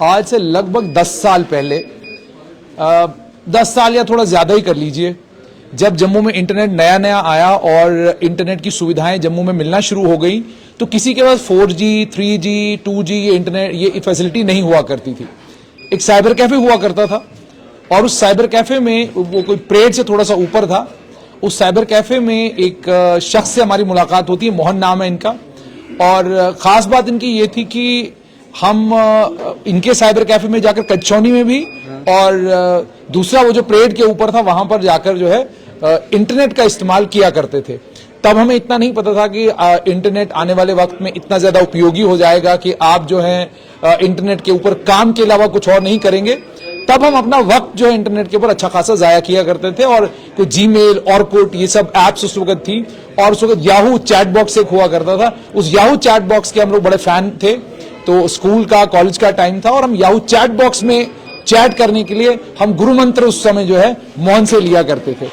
आज से लगभग 10 साल पहले 10 साल या थोड़ा ज्यादा ही कर लीजिए, जब जम्मू में इंटरनेट नया नया आया और इंटरनेट की सुविधाएं जम्मू में मिलना शुरू हो गई, तो किसी के पास 4G, 3G, 2G ये इंटरनेट ये फैसिलिटी नहीं हुआ करती थी। एक साइबर कैफे हुआ करता था और उस साइबर कैफे में, वो कोई परेड से थोड़ा सा ऊपर था, उस साइबर कैफे में एक शख्स से हमारी मुलाकात होती है, मोहन नाम है इनका। और खास बात इनकी ये थी कि हम इनके साइबर कैफे में जाकर कचौनी में भी और दूसरा वो जो परेड के ऊपर था वहां पर जाकर जो है इंटरनेट का इस्तेमाल किया करते थे। तब हमें इतना नहीं पता था कि इंटरनेट आने वाले वक्त में इतना ज्यादा उपयोगी हो जाएगा कि आप जो है इंटरनेट के ऊपर काम के अलावा कुछ और नहीं करेंगे। तब हम अपना वक्त जो है इंटरनेट के ऊपर अच्छा खासा जाया किया करते थे और कोई जीमेल, ऑरकुट ये सब एप्स उस वक्त थी और उस वक्त याहू चैट बॉक्स एक हुआ करता था। उस याहू चैट बॉक्स के हम लोग बड़े फैन थे। तो स्कूल का, कॉलेज का टाइम था और हम याहू चैट बॉक्स में चैट करने के लिए हम गुरु मंत्र उस समय जो है मोहन से लिया करते थे।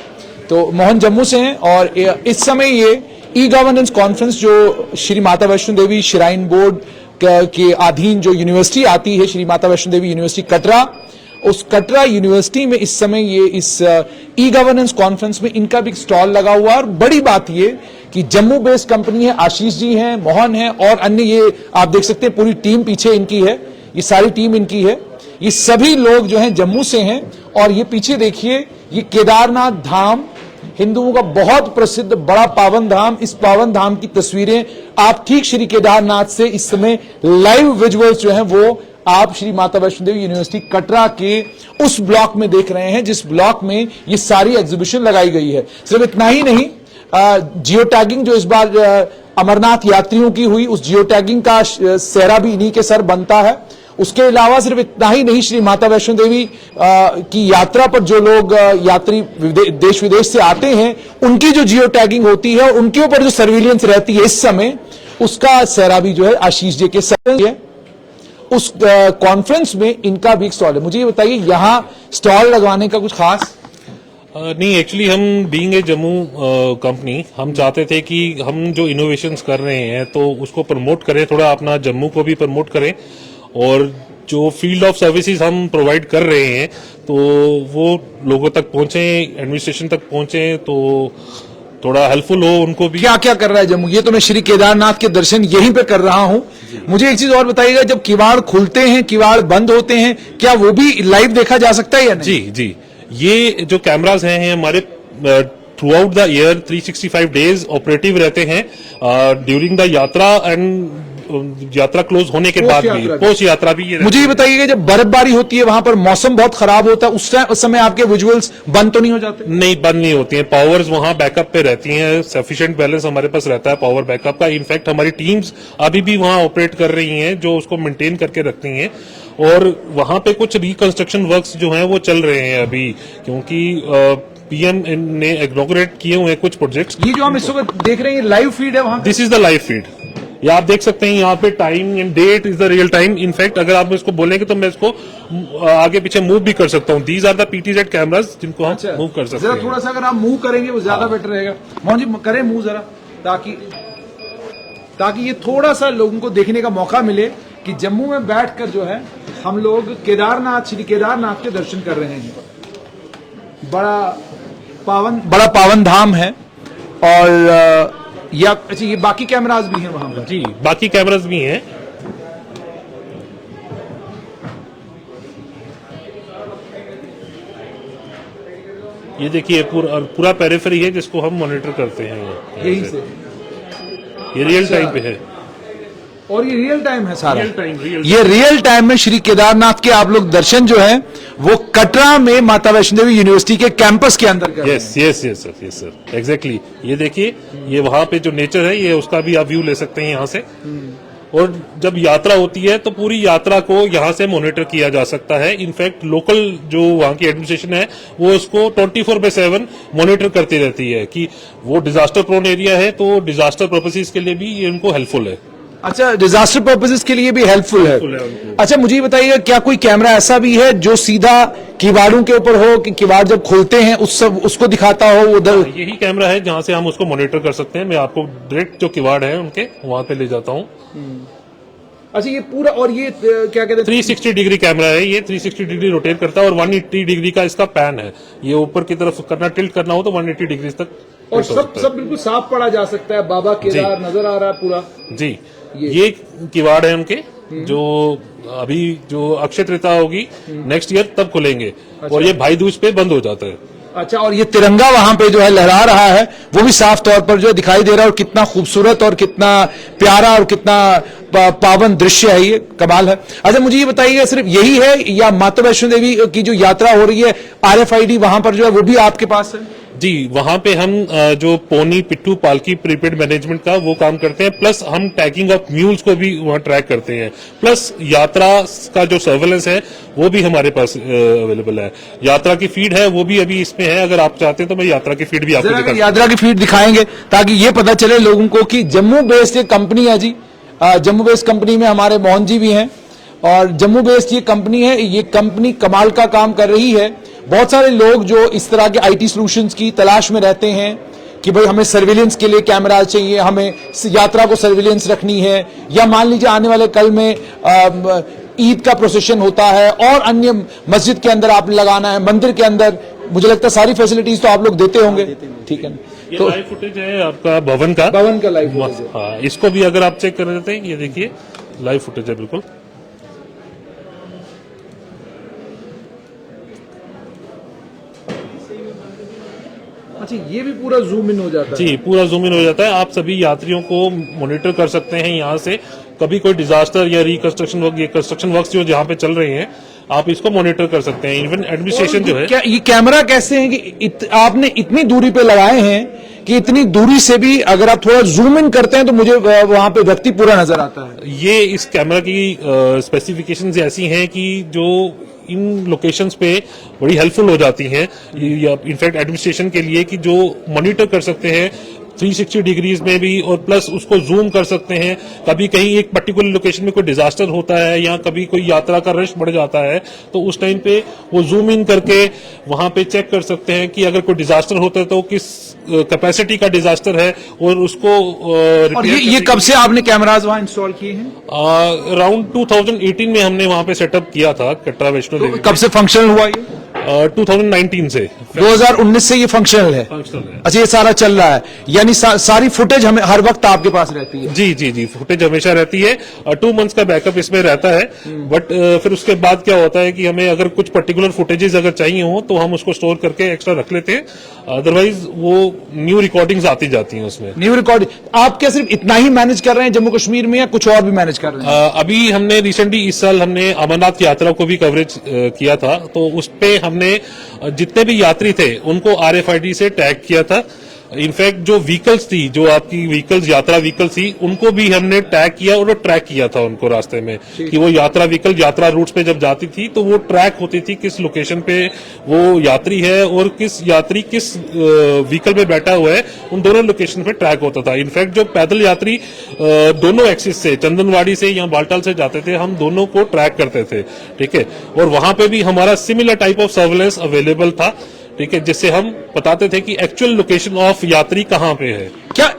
तो मोहन जम्मू से हैं और इस समय ये ई गवर्नेंस कॉन्फ्रेंस जो श्री माता वैष्णो देवी श्राइन बोर्ड के अधीन जो यूनिवर्सिटी आती है, श्री माता वैष्णो देवी यूनिवर्सिटी कटरा, उस कटरा यूनिवर्सिटी में इस समय ये इस ई गवर्नेंस कॉन्फ्रेंस में इनका भी स्टॉल लगा हुआ है। और बड़ी बात ये कि जम्मू बेस्ड कंपनी है, आशीष जी हैं, मोहन है और अन्य, ये आप देख सकते हैं पूरी टीम पीछे इनकी है, ये सारी टीम इनकी है, ये सभी लोग जो हैं जम्मू से हैं। और ये पीछे देखिए, ये केदारनाथ धाम हिंदुओं का बहुत प्रसिद्ध बड़ा पावन धाम, इस पावन धाम की तस्वीरें आप ठीक श्री केदारनाथ से इस समय लाइव विजुअल्स जो हैं वो आप श्री माता वैष्णो देवी यूनिवर्सिटी कटरा के उस ब्लॉक में देख रहे हैं जिस ब्लॉक में ये सारी एग्जीबिशन लगाई गई है। सिर्फ इतना ही नहीं, जियो टैगिंग जो इस बार अमरनाथ यात्रियों की हुई, उस जियो टैगिंग का सेहरा भी इन्हीं के सर बनता है। उसके अलावा सिर्फ इतना ही नहीं, श्री माता वैष्णो देवी की यात्रा पर जो लोग यात्री देश विदेश से आते हैं, उनकी जो जियो टैगिंग होती है, उनके ऊपर जो सर्विलियंस रहती है इस समय, उसका सेहरा भी जो है आशीष जी के सर है। उस कॉन्फ्रेंस में इनका भी एक स्टॉल है। मुझे ये बताइए, यहां स्टॉल लगवाने का कुछ खास नहीं, एक्चुअली हम बीइंग ए जम्मू कंपनी, हम चाहते थे कि हम जो इनोवेशंस कर रहे हैं तो उसको प्रमोट करें, थोड़ा अपना जम्मू को भी प्रमोट करें और जो फील्ड ऑफ सर्विसेज हम प्रोवाइड कर रहे हैं तो वो लोगों तक पहुंचे, एडमिनिस्ट्रेशन तक पहुंचे, तो थोड़ा हेल्पफुल हो उनको भी। क्या क्या कर रहा है जम्मू? ये तो मैं श्री केदारनाथ के दर्शन यहीं पे कर रहा हूं। मुझे एक चीज और बताइएगा, जब किवाड़ खुलते हैं, किवाड़ बंद होते हैं, क्या वो भी लाइव देखा जा सकता है या नहीं? जी जी, ये जो कैमराज हैं हमारे through out the year 365 days operative रहते हैं, ड्यूरिंग द यात्रा एंड यात्रा क्लोज होने के बाद भी, पोस्ट यात्रा भी। मुझे ये बताइएगा, जब बर्फबारी होती है, वहां पर मौसम बहुत खराब होता है, उस समय आपके विजुअल्स बंद तो नहीं हो जाते? नहीं, बंद नहीं होती हैं, पावर्स वहां बैकअप पे रहती हैं, सफिशिएंट बैलेंस हमारे पास रहता है पावर बैकअप का। इनफैक्ट हमारी टीम्स अभी भी वहां ऑपरेट कर रही हैं जो उसको मेंटेन करके रखती हैं। और वहां पे कुछ रिकंस्ट्रक्शन वर्क्स जो हैं वो चल रहे हैं अभी, क्योंकि पीएम ने इनॉग्रेट किए हुए हैं कुछ प्रोजेक्ट्स। ये जो हम इस वक्त देख रहे हैं लाइव फीड है वहां? This is the live feed. ये आप देख सकते हैं, यहाँ पे time and date is the real time. In fact अगर आप इसको बोलेंगे तो मैं इसको आगे पीछे मूव भी कर सकता हूँ। These are the PTZ cameras जिनको हम मूव कर सकते हैं। थोड़ा सा अगर आप मूव करेंगे वो ज्यादा बेटर रहेगा। मोहन जी करें मूव जरा, ताकि ये थोड़ा सा लोगों को देखने का मौका मिले कि जम्मू में बैठकर जो है हम लोग केदारनाथ, श्री केदारनाथ के दर्शन कर रहे हैं। बड़ा पावन धाम है। और अच्छा, ये बाकी कैमराज भी हैं वहां पर? जी, बाकी कैमराज भी हैं। ये देखिए पूरा पेरिफेरी है जिसको हम मॉनिटर करते हैं यहीं से। ये रियल टाइम पे है और ये रियल टाइम है सारा? ये रियल टाइम में श्री केदारनाथ के आप लोग दर्शन जो है वो कटरा में माता वैष्णो देवी यूनिवर्सिटी के कैंपस के अंदर कर रहे हैं। Yes sir, exactly. ये देखिए, ये वहां पे जो नेचर है, ये उसका भी आप व्यू ले सकते हैं यहाँ से। और जब यात्रा होती है तो पूरी यात्रा को यहाँ से मॉनिटर किया जा सकता है। इनफैक्ट लोकल जो वहाँ की एडमिनिस्ट्रेशन है वो उसको 24/7 मॉनिटर करती रहती है कि वो डिजास्टर प्रोन एरिया है, तो डिजास्टर पर्पसेस के लिए भी ये उनको हेल्पफुल है। अच्छा, डिजास्टर पर्पसेस के लिए भी हेल्पफुल है। अच्छा, मुझे बताइएगा, क्या कोई कैमरा ऐसा भी है जो सीधा किवाड़ों के ऊपर हो कि किवाड़ जब खोलते हैं उसको दिखाता हो उधर? यही कैमरा है जहां से हम उसको मॉनिटर कर सकते हैं। मैं आपको डायरेक्ट जो किवाड़ है उनके वहां पे ले जाता हूँ। अच्छा, ये पूरा, और ये क्या कहते हैं, 360 डिग्री कैमरा है ये, 360 डिग्री रोटेट करता है और 180 डिग्री का इसका पैन है। ये ऊपर की तरफ करना, टिल्ट करना हो तो 180 डिग्री तक और tilt हो सब सकता है। सब बिल्कुल साफ पढ़ा जा सकता है। बाबा केदार नजर आ रहा है पूरा। जी, ये किवाड़ है उनके, जो अभी जो अक्षय तृतीया होगी नेक्स्ट ईयर तब खुलेंगे, और ये भाई दूज पे बंद हो जाता है। अच्छा, और ये तिरंगा वहां पे जो है लहरा रहा है, वो भी साफ तौर पर जो है दिखाई दे रहा है, और कितना खूबसूरत और कितना प्यारा और कितना पावन दृश्य है, ये कमाल है। अच्छा, मुझे ये बताइए, सिर्फ यही है या माता वैष्णो देवी की जो यात्रा हो रही है, RFID वहां पर जो है वो भी आपके पास है? जी, वहां पे हम जो पोनी, पिट्ठू, पालकी, प्रीपेड मैनेजमेंट का वो काम करते हैं, प्लस हम टैगिंग ऑफ म्यूल्स को भी वहां ट्रैक करते हैं, प्लस यात्रा का जो सर्वेलेंस है वो भी हमारे पास अवेलेबल है। यात्रा की फीड है वो भी अभी इसमें है, अगर आप चाहते हैं तो मैं यात्रा की फीड भी आपको दिखा। यात्रा की फीड दिखाएंगे ताकि ये पता चले लोगों को कि जम्मू बेस्ड एक कंपनी है जी। जम्मू बेस्ड कंपनी में हमारे मोहन जी भी हैं, और जम्मू बेस्ड ये कंपनी है। ये कंपनी कमाल का काम कर रही है। बहुत सारे लोग जो इस तरह के IT सॉल्यूशंस की तलाश में रहते हैं कि भाई हमें सर्विलेंस के लिए कैमरा चाहिए, हमें यात्रा को सर्विलेंस रखनी है, या मान लीजिए आने वाले कल में ईद का प्रोसेशन होता है और अन्य मस्जिद के अंदर आप लगाना है, मंदिर के अंदर, मुझे लगता है सारी फैसिलिटीज तो आप लोग देते होंगे, ठीक है ना? ये तो लाइव फुटेज है आपका भवन का लाइव फुटेज है। हाँ, इसको भी अगर आप चेक कर देते हैं, ये देखिए लाइव फुटेज है बिल्कुल। अच्छा, ये भी पूरा जूम इन हो जाता है? जी, पूरा जूम इन हो जाता है। आप सभी यात्रियों को मॉनिटर कर सकते हैं यहाँ से। कभी कोई डिजास्टर या रिकंस्ट्रक्शन वर्क, ये कंस्ट्रक्शन वर्क जो जहाँ पे चल रहे हैं, आप इसको मॉनिटर कर सकते हैं। इवन एडमिनिस्ट्रेशन जो है, क्या ये कैमरा कैसे है कि आपने इतनी दूरी पे लगाए हैं कि इतनी दूरी से भी अगर आप थोड़ा जूम इन करते हैं तो मुझे वहां पे व्यक्ति पूरा नजर आता है? ये इस कैमरा की स्पेसिफिकेशंस ऐसी हैं कि जो इन लोकेशंस पे बड़ी हेल्पफुल हो जाती हैं, इनफैक्ट एडमिनिस्ट्रेशन के लिए, कि जो मॉनिटर कर सकते हैं 360 डिग्रीज में भी, और प्लस उसको जूम कर सकते हैं। कभी कहीं एक पर्टिकुलर लोकेशन में कोई डिजास्टर होता है या कभी कोई यात्रा का रश बढ़ जाता है, तो उस टाइम पे वो जूम इन करके वहां पे चेक कर सकते हैं कि अगर कोई डिजास्टर होता है तो किस कैपेसिटी का डिजास्टर है, और उसको और ये कब से आपने कैमराज वहां इंस्टॉल किए हैं? अराउंड 2018 में हमने वहां पे सेटअप किया था कटरा वैष्णो देवी। कब से फंक्शनल हुआ ये? 2019 से। 2019 से ये फंक्शनल है? अच्छा, ये सारा चल रहा है, यानी सारी फुटेज हमें हर वक्त आपके पास रहती है? जी जी जी, फुटेज हमेशा रहती है। 2 मंथ्स का बैकअप इसमें रहता है, बट फिर उसके बाद क्या होता है कि हमें अगर कुछ पर्टिकुलर फुटेजेस अगर चाहिए हो तो हम उसको स्टोर करके एक्स्ट्रा रख लेते हैं, अदरवाइज वो न्यू रिकॉर्डिंग्स आती जाती हैं उसमें। न्यू रिकॉर्डिंग आप क्या सिर्फ इतना ही मैनेज कर रहे हैं जम्मू कश्मीर में, या कुछ और भी मैनेज कर रहे हैं? अभी हमने रिसेंटली इस साल हमने अमरनाथ यात्रा को भी कवरेज किया था, तो उस पे हमने जितने भी यात्री थे उनको RFID से टैग किया था। इनफैक्ट जो व्हीकल्स थी, जो आपकी व्हीकल्स, यात्रा व्हीकल्स थी, उनको भी हमने टैग किया और ट्रैक किया था उनको रास्ते में, कि वो यात्रा व्हीकल यात्रा रूट्स पे जब जाती थी तो वो ट्रैक होती थी किस लोकेशन पे वो यात्री है और किस यात्री किस व्हीकल पे बैठा हुआ है, उन दोनों लोकेशन पे ट्रैक होता था। इनफैक्ट जो पैदल यात्री दोनों एक्सिस से, चंदनवाड़ी से या बालटाल से जाते थे, हम दोनों को ट्रैक करते थे, ठीक है। और वहां पे भी हमारा similar type of surveillance available था, ठीक है, जिससे हम बताते थे कि एक्चुअल लोकेशन ऑफ यात्री कहां पे है। क्या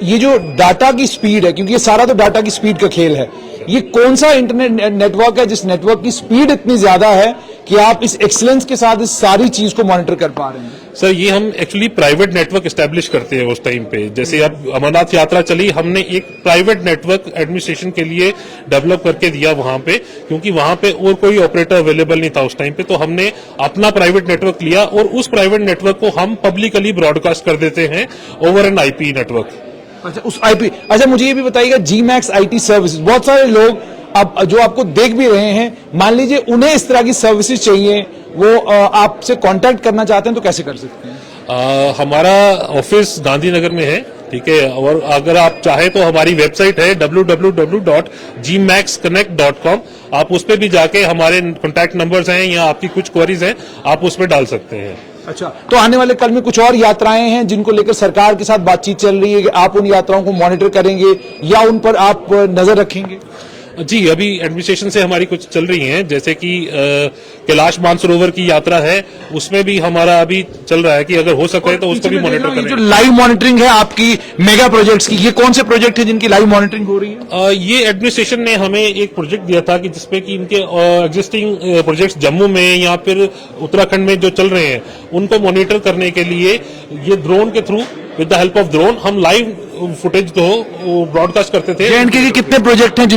ये जो डाटा की स्पीड है, क्योंकि ये सारा तो डाटा की स्पीड का खेल है, ये कौन सा इंटरनेट नेटवर्क है जिस नेटवर्क की स्पीड इतनी ज्यादा है कि आप इस एक्सीलेंस के साथ इस सारी चीज को मॉनिटर कर पा रहे हैं? सर, ये हम एक्चुअली प्राइवेट नेटवर्क एस्टेब्लिश करते हैं उस टाइम पे। जैसे अब अमरनाथ यात्रा चली, हमने एक प्राइवेट नेटवर्क एडमिनिस्ट्रेशन के लिए डेवलप करके दिया वहां पे, क्योंकि वहां पे और कोई ऑपरेटर अवेलेबल नहीं था उस टाइम पे, तो हमने अपना प्राइवेट नेटवर्क लिया और उस प्राइवेट नेटवर्क को हम पब्लिकली ब्रॉडकास्ट कर देते हैं ओवर एन IP नेटवर्क। अच्छा, उस IP। अच्छा, मुझे ये भी बताइएगा, GMAX IT सर्विसेज, बहुत सारे लोग अब जो आपको देख भी रहे हैं, मान लीजिए उन्हें इस तरह की सर्विसेज चाहिए, वो आपसे कांटेक्ट करना चाहते हैं तो कैसे कर सकते हैं? हमारा ऑफिस गांधीनगर में है, ठीक है, और अगर आप चाहे तो हमारी वेबसाइट है www.gmaxconnect.com। आप उस पर भी जाके हमारे कॉन्टैक्ट नंबर्स हैं या आपकी कुछ क्वेरीज हैं, आप उस पर डाल सकते हैं। अच्छा, तो आने वाले कल में कुछ और यात्राएं हैं जिनको लेकर सरकार के साथ बातचीत चल रही है कि आप उन यात्राओं को मॉनिटर करेंगे या उन पर आप नजर रखेंगे? जी, अभी एडमिनिस्ट्रेशन से हमारी कुछ चल रही हैं, जैसे कि कैलाश मानसरोवर की यात्रा है, उसमें भी हमारा अभी चल रहा है कि अगर हो सके तो उसको भी मॉनिटर ये जो करें। लाइव मॉनिटरिंग है आपकी मेगा प्रोजेक्ट्स की, ये कौन से प्रोजेक्ट है जिनकी लाइव मॉनिटरिंग हो रही है? ये एडमिनिस्ट्रेशन ने हमें एक प्रोजेक्ट दिया था कि जिसपे कि इनके एग्जिस्टिंग प्रोजेक्ट्स जम्मू में या फिर उत्तराखंड में जो चल रहे हैं उनको मॉनिटर करने के लिए ये ड्रोन के through with the help of drone हम लाइव फुटेज तो ब्रॉडकास्ट करते थे। JNK के कितने प्रोजेक्ट हैं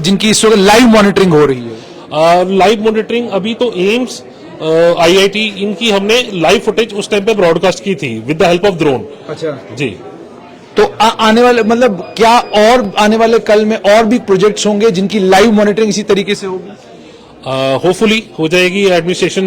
जिनकी इस वक्त लाइव मॉनिटरिंग हो रही है? लाइव मॉनिटरिंग अभी तो एम्स IIT इनकी हमने लाइव फुटेज उस टाइम पे ब्रॉडकास्ट की थी with the help of drone. अच्छा, जी। तो आने वाले मतलब क्या और आने वाले कल में और भी प्रोजेक्ट्स होंगे जिनकी लाइव मॉनिटरिंग इसी तरीके से होगी? होपफुली हो जाएगी। एडमिनिस्ट्रेशन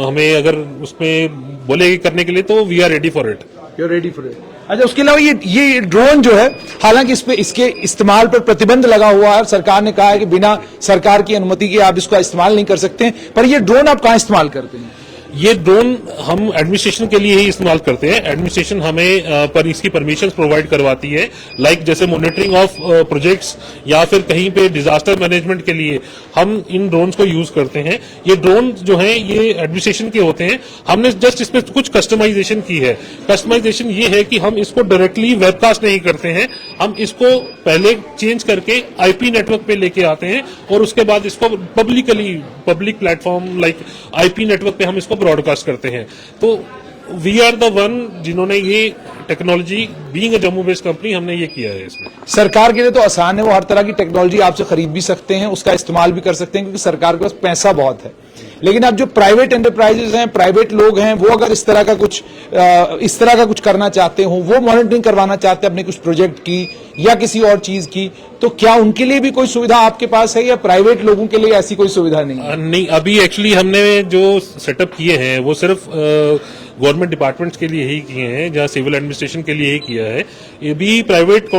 हमें अगर उसमें बोलेगी करने के लिए तो we are ready for it. You are ready for it. अच्छा, उसके अलावा ये ड्रोन जो है, हालांकि इसके इस्तेमाल पर प्रतिबंध लगा हुआ है, सरकार ने कहा है कि बिना सरकार की अनुमति के आप इसका इस्तेमाल नहीं कर सकते, पर ये ड्रोन आप कहां इस्तेमाल करते हैं? ये ड्रोन हम एडमिनिस्ट्रेशन के लिए ही इस्तेमाल करते हैं। एडमिनिस्ट्रेशन हमें पर इसकी परमिशन प्रोवाइड करवाती है, लाइक जैसे मॉनिटरिंग ऑफ प्रोजेक्ट्स या फिर कहीं पे डिजास्टर मैनेजमेंट के लिए हम इन ड्रोन्स को यूज करते हैं। ये ड्रोन जो हैं ये एडमिनिस्ट्रेशन के होते हैं। हमने जस्ट इसमें कुछ कस्टमाइजेशन की है। कस्टमाइजेशन ये है कि हम इसको डायरेक्टली वेबकास्ट नहीं करते हैं, हम इसको पहले चेंज करके IP नेटवर्क पे लेके आते हैं और उसके बाद इसको public platform like IP network पे हम इसको ब्रॉडकास्ट करते हैं। तो वी आर द वन जिन्होंने ये technology, being a Jammu based company, हमने ये किया है। इसमें सरकार के लिए तो आसान है, वो हर तरह की टेक्नोलॉजी आपसे खरीद भी सकते हैं, उसका इस्तेमाल भी कर सकते हैं, क्योंकि सरकार के पास पैसा बहुत है। लेकिन अब जो प्राइवेट एंटरप्राइजेस हैं, प्राइवेट लोग हैं, वो अगर इस तरह का कुछ करना चाहते हो, वो मॉनिटरिंग करवाना चाहते हैं अपने कुछ प्रोजेक्ट की या किसी और चीज की, तो क्या उनके लिए भी कोई सुविधा आपके पास है या प्राइवेट लोगों के लिए ऐसी कोई सुविधा नहीं है? नहीं, अभी एक्चुअली हमने जो सेटअप किए हैं वो सिर्फ गवर्नमेंट डिपार्टमेंट्स के लिए ही किए हैं, जहां सिविल एडमिनिस्ट्रेशन के लिए ही किया है। ये भी प्राइवेट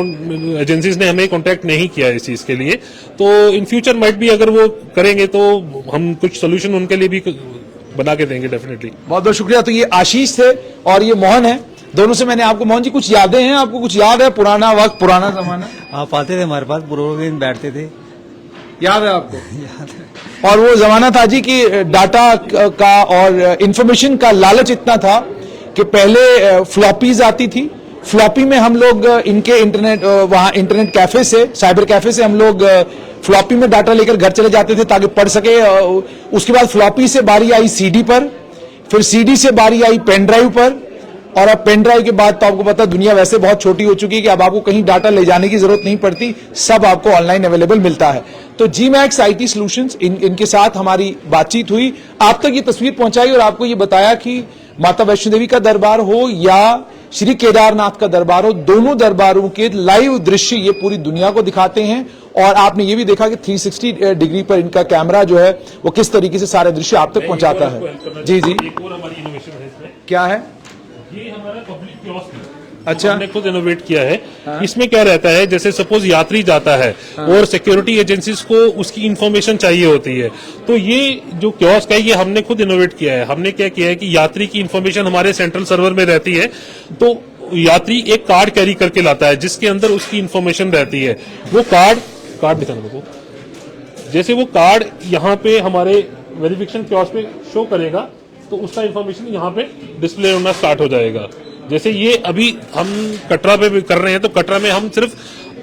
एजेंसीज ने हमें कांटेक्ट नहीं किया इस चीज के लिए। तो इन फ्यूचर माइट भी अगर वो करेंगे तो हम कुछ सोल्यूशन उनके लिए भी बना के देंगे डेफिनेटली। बहुत बहुत शुक्रिया। तो ये आशीष थे और ये मोहन है, दोनों से मैंने आपको, मोहन जी कुछ यादें हैं, आपको कुछ याद है? पुराना वक्त, पुराना जमाना आप आते थे हमारे पास, पूरे दिन बैठते थे। याद है आपको? और वो जमाना था जी कि डाटा का और इंफॉर्मेशन का लालच इतना था कि पहले फ्लॉपीज आती थी। फ्लॉपी में हम लोग इनके वहां इंटरनेट कैफे से, साइबर कैफे से हम लोग फ्लॉपी में डाटा लेकर घर चले जाते थे ताकि पढ़ सके। उसके बाद फ्लॉपी से बारी आई CD पर, फिर CD से बारी आई पेन ड्राइव पर, और अब पेन ड्राइव के बाद तो आपको पता दुनिया वैसे बहुत छोटी हो चुकी है कि अब आपको कहीं डाटा ले जाने की जरूरत नहीं पड़ती, सब आपको ऑनलाइन अवेलेबल मिलता है। तो GMAX IT सॉल्यूशंस, इनके साथ हमारी बातचीत हुई, आप तक ये तस्वीर पहुंचाई और आपको ये बताया कि माता वैष्णो देवी का दरबार हो या श्री केदारनाथ का दरबार हो, दोनों दरबारों के लाइव दृश्य ये पूरी दुनिया को दिखाते हैं। और आपने ये भी देखा कि 360 डिग्री पर इनका कैमरा जो है वो किस तरीके से सारे दृश्य आप तक पहुंचाता है। जी जी, एक और हमारी इनोवेशन है इसमें। क्या है? ये हमारा पब्लिक कियोस्क है। अच्छा, हमने खुद इनोवेट किया है। इसमें क्या रहता है, जैसे सपोज यात्री जाता है और सिक्योरिटी एजेंसीज को उसकी इंफॉर्मेशन चाहिए होती है, तो ये जो कियोस्क है ये हमने खुद इनोवेट किया है। हमने क्या किया है कि यात्री की इंफॉर्मेशन हमारे सेंट्रल सर्वर में रहती है, तो यात्री एक कार्ड कैरी करके लाता है जिसके अंदर उसकी इंफॉर्मेशन रहती है। वो कार्ड दिखाना मेरे को, जैसे वो कार्ड यहाँ पे हमारे वेरिफिकेशन कियोस्क पे शो करेगा तो उसका इंफॉर्मेशन यहाँ पे डिस्प्ले होना स्टार्ट हो जाएगा। जैसे ये अभी हम कटरा पे भी कर रहे हैं, तो कटरा में हम सिर्फ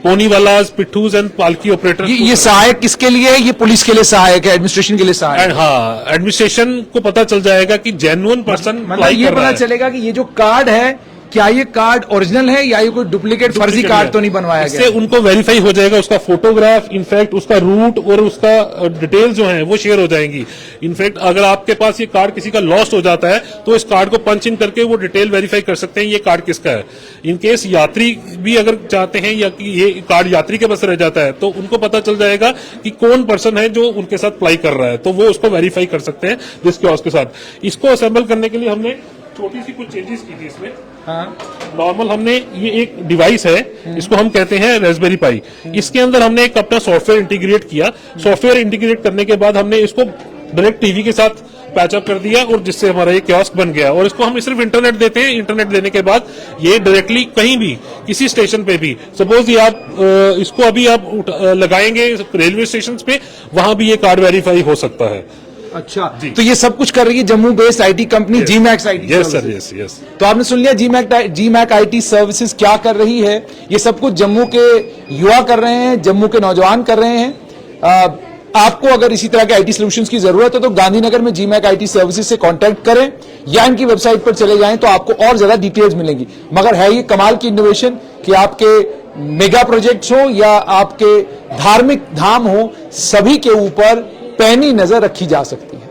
पोनी वालाज, पिट्ठूज एंड पालकी ऑपरेटर। ये सहायक किसके लिए है? ये पुलिस के लिए सहायक है, एडमिनिस्ट्रेशन के लिए सहायक? हाँ, एडमिनिस्ट्रेशन को पता चल जाएगा कि जेन्युइन पर्सन मतलब ये पता चलेगा कि ये जो कार्ड है, क्या ये कार्ड ओरिजिनल है या ये कोई डुप्लीकेट फर्जी कार्ड तो नहीं बनवाया गया? इससे उनको वेरीफाई हो जाएगा, उसका फोटोग्राफ, इनफैक्ट उसका रूट और उसका डिटेल्स जो है वो शेयर हो जाएंगी। इनफैक्ट अगर आपके पास ये कार्ड किसी का लॉस्ट हो जाता है तो इस कार्ड को पंच इन करके वो डिटेल वेरीफाई कर सकते हैं ये कार्ड किसका है। इन केस यात्री भी अगर चाहते हैं या कि ये कार्ड यात्री के पास रह जाता है तो उनको पता चल जाएगा कि कौन पर्सन है जो उनके साथ अप्लाई कर रहा है, तो वो उसको वेरीफाई कर सकते हैं जिस कियोस्क के साथ। इसको असेंबल करने के लिए हमने छोटी सी कुछ चेंजेस की थी इसमें। नॉर्मल हमने ये एक डिवाइस है, इसको हम कहते हैं रास्पबेरी पाई। इसके अंदर हमने एक अपना सॉफ्टवेयर इंटीग्रेट किया। सॉफ्टवेयर इंटीग्रेट करने के बाद हमने इसको डायरेक्ट टीवी के साथ पैचअप कर दिया और जिससे हमारा ये कियोस्क बन गया। और इसको हम सिर्फ इंटरनेट देते हैं, इंटरनेट देने के बाद ये डायरेक्टली कहीं भी किसी स्टेशन पे भी, सपोज ये आप इसको अभी आप लगाएंगे रेलवे स्टेशन पे, वहां भी ये कार्ड वेरीफाई हो सकता है। अच्छा, तो ये सब कुछ कर रही है Jammu based IT company G Max IT. Yes sir, yes yes. तो आपने सुन लिया जी मैक आईटी सर्विसेज क्या कर रही है। ये सब कुछ जम्मू के युवा कर रहे हैं, जम्मू के नौजवान कर रहे हैं। आपको अगर इसी तरह के आईटी सॉल्यूशंस की जरूरत है तो गांधीनगर में जी मैक आईटी सर्विसेज से कांटेक्ट करें या इनकी वेबसाइट पर चले जाएं तो आपको और ज्यादा डिटेल्स मिलेंगी। मगर है ये कमाल की इनोवेशन कि आपके मेगा प्रोजेक्ट्स हो या आपके धार्मिक धाम हो, सभी के ऊपर पैनी नजर रखी जा सकती है।